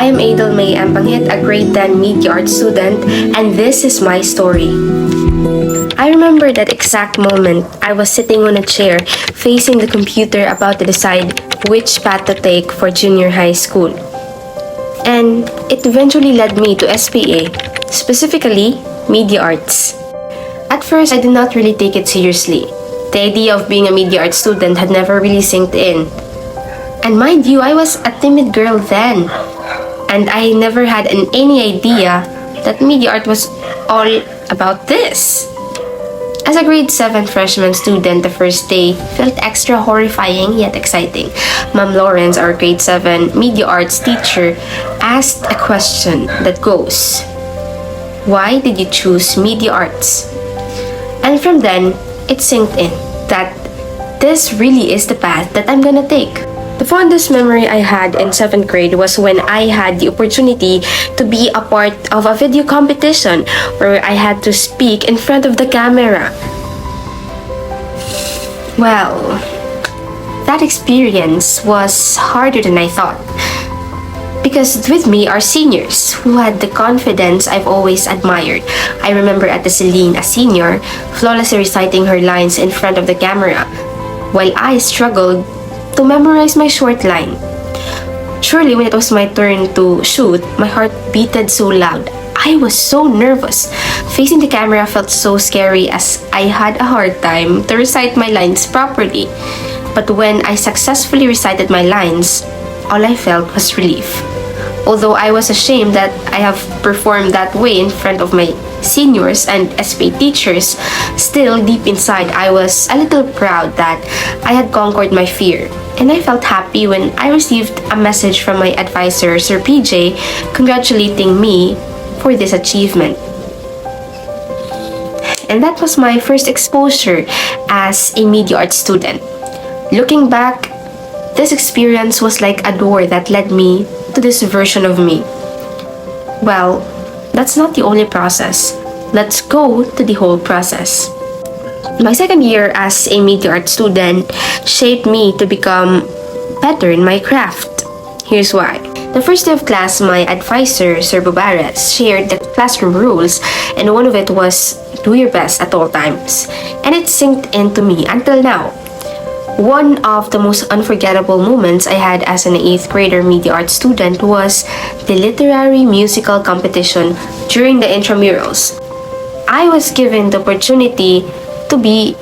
am Adel May Ampanghit, a grade 10 media art student, and this is my story. I remember that exact moment. I was sitting on a chair, facing the computer, about to decide which path to take for junior high school. And it eventually led me to SPA, specifically media arts. At first, I did not really take it seriously. The idea of being a media arts student had never really sinked in. And mind you, I was a timid girl then. And I never had any idea that media art was all about this. As a grade 7 freshman student, the first day felt extra horrifying yet exciting. Ma'am Lawrence, our grade 7 media arts teacher, asked a question that goes, "Why did you choose media arts?" And from then, it sinked in that this really is the path that I'm gonna take. The fondest memory I had in 7th grade was when I had the opportunity to be a part of a video competition where I had to speak in front of the camera. Well, that experience was harder than I thought. Because with me are seniors who had the confidence I've always admired. I remember at the Celine, a senior, flawlessly reciting her lines in front of the camera, while I struggled to memorize my short line. Surely when it was my turn to shoot, my heart beated so loud. I was so nervous. Facing the camera felt so scary as I had a hard time to recite my lines properly. But when I successfully recited my lines, all I felt was relief. Although I was ashamed that I have performed that way in front of my seniors and SPA teachers, still deep inside I was a little proud that I had conquered my fear. And I felt happy when I received a message from my advisor, Sir PJ, congratulating me for this achievement. And that was my first exposure as a media arts student. Looking back, this experience was like a door that led me to this version of me. Well, that's not the only process. Let's go to the whole process. My second year as a media art student shaped me to become better in my craft. Here's why. The first day of class, my advisor, Sir Bubares, shared the classroom rules, and one of it was do your best at all times. And it sinked into me until now. One of the most unforgettable moments I had as an 8th grader media art student was the literary musical competition during the intramurals. I was given the opportunity to be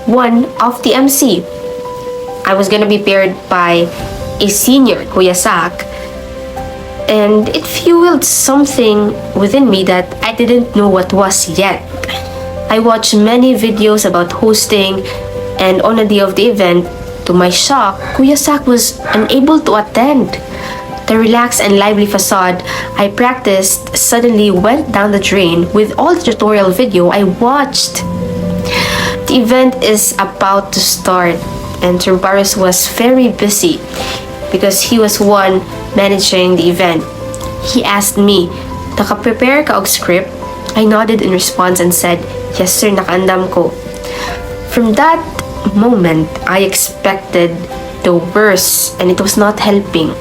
one of the MC. I was gonna be paired by a senior, Kuya Sak, and it fueled something within me that I didn't know what was yet. I watched many videos about hosting, and on the day of the event, to my shock, Kuya Sak was unable to attend. The relaxed and lively facade I practiced suddenly went down the drain with all the tutorial video I watched. The event is about to start, and Sir Barros was very busy because he was one managing the event. He asked me, "Naka-prepare ka og script?" I nodded in response and said, "Yes sir, nakaandam ko." From that moment, I expected the worst, and it was not helping.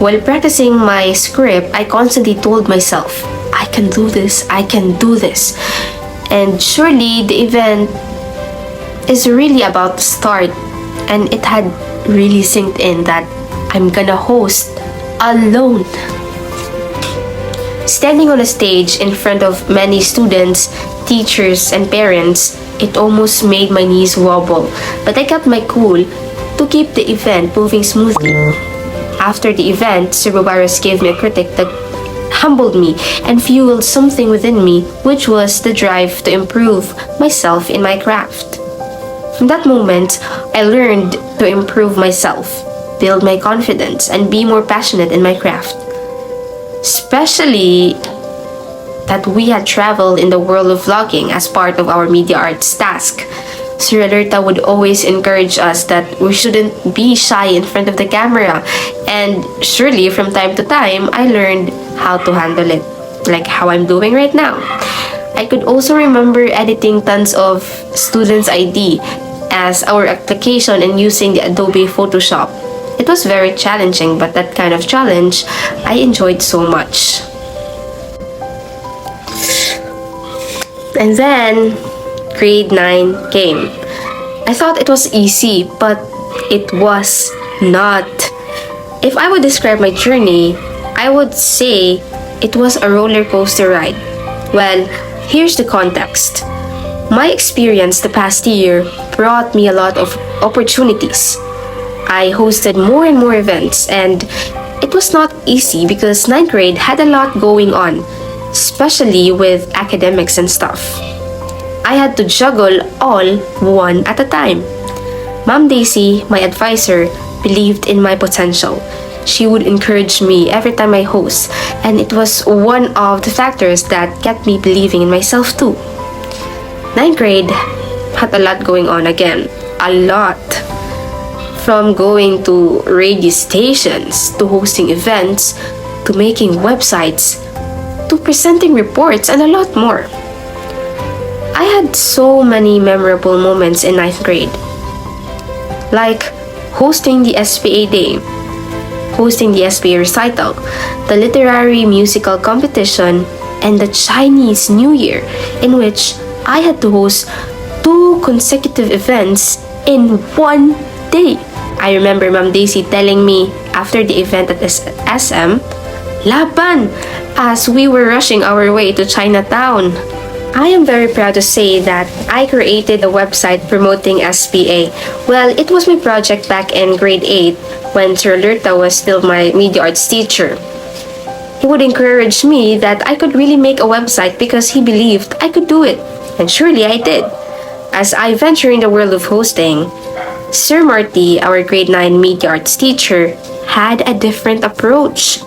While practicing my script, I constantly told myself, "I can do this, I can do this." And surely the event is really about to start, and it had really sinked in that I'm gonna host alone. Standing on a stage in front of many students, teachers, and parents, it almost made my knees wobble, but I kept my cool to keep the event moving smoothly. After the event, Sir Bobaros gave me a critic that humbled me and fueled something within me, which was the drive to improve myself in my craft. From that moment, I learned to improve myself, build my confidence, and be more passionate in my craft. Especially that we had traveled in the world of vlogging as part of our media arts task. Sir Alerta would always encourage us that we shouldn't be shy in front of the camera, and surely from time to time, I learned how to handle it, like how I'm doing right now. I could also remember editing tons of students' ID as our application and using the Adobe Photoshop. It was very challenging, but that kind of challenge I enjoyed so much. And then grade 9 came. I thought it was easy, but it was not. If I would describe my journey, I would say it was a roller coaster ride. Well, here's the context. My experience the past year brought me a lot of opportunities. I hosted more and more events, and it was not easy because ninth grade had a lot going on, especially with academics and stuff. I had to juggle all one at a time. Mom Daisy, my advisor, believed in my potential. She would encourage me every time I host, and it was one of the factors that kept me believing in myself too. Ninth grade had a lot going on again. A lot. From going to radio stations, to hosting events, to making websites, to presenting reports, and a lot more. I had so many memorable moments in ninth grade. Like hosting the SPA Day, hosting the SPA recital, the literary musical competition, and the Chinese New Year, in which I had to host 2 consecutive events in one day. I remember Ma'am Daisy telling me after the event at SM, "Laban!" as we were rushing our way to Chinatown. I am very proud to say that I created a website promoting SPA. Well, it was my project back in grade 8 when Sir Lerta was still my media arts teacher. He would encourage me that I could really make a website because he believed I could do it. And surely I did. As I venture in the world of hosting, Sir Marty, our grade 9 media arts teacher, had a different approach.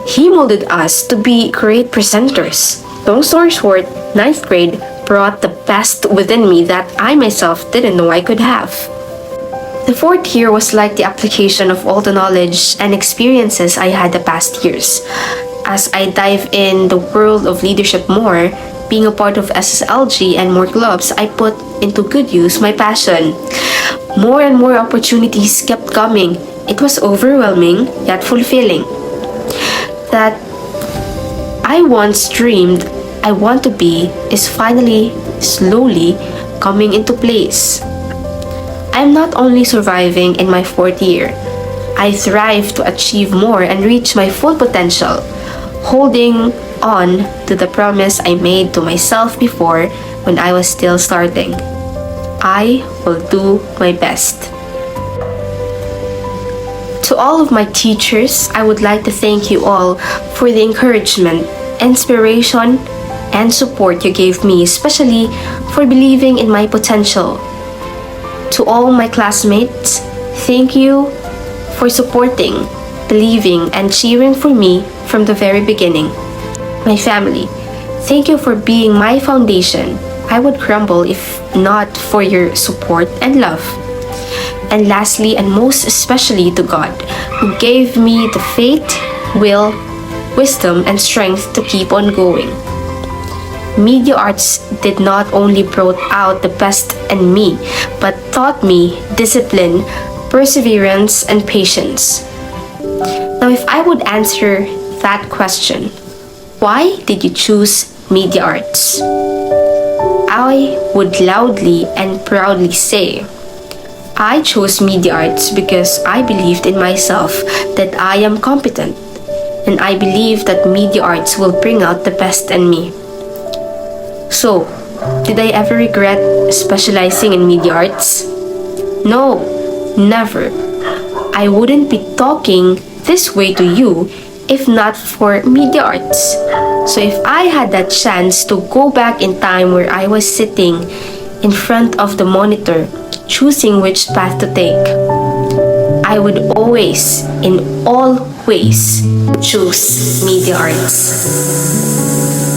He molded us to be great presenters. Long story short, ninth grade brought the best within me that I myself didn't know I could have. The fourth year was like the application of all the knowledge and experiences I had the past years. As I dive in the world of leadership more, being a part of SSLG and more clubs, I put into good use my passion. More and more opportunities kept coming. It was overwhelming yet fulfilling. That I once dreamed I want to be is finally, slowly coming into place. I am not only surviving in my fourth year, I thrive to achieve more and reach my full potential, holding on to the promise I made to myself before when I was still starting. I will do my best. To all of my teachers, I would like to thank you all for the encouragement, inspiration, and support you gave me, especially for believing in my potential. To all my classmates, thank you for supporting, believing, and cheering for me from the very beginning. My family, thank you for being my foundation. I would crumble if not for your support and love. And lastly, and most especially to God, who gave me the faith, will, wisdom, and strength to keep on going. Media arts did not only brought out the best in me, but taught me discipline, perseverance, and patience. Now, if I would answer that question, why did you choose media arts? I would loudly and proudly say, I chose media arts because I believed in myself that I am competent, and I believe that media arts will bring out the best in me. So, did I ever regret specializing in media arts? No, never. I wouldn't be talking this way to you if not for media arts. So if I had that chance to go back in time where I was sitting in front of the monitor, choosing which path to take, I would always, in all ways, choose media arts.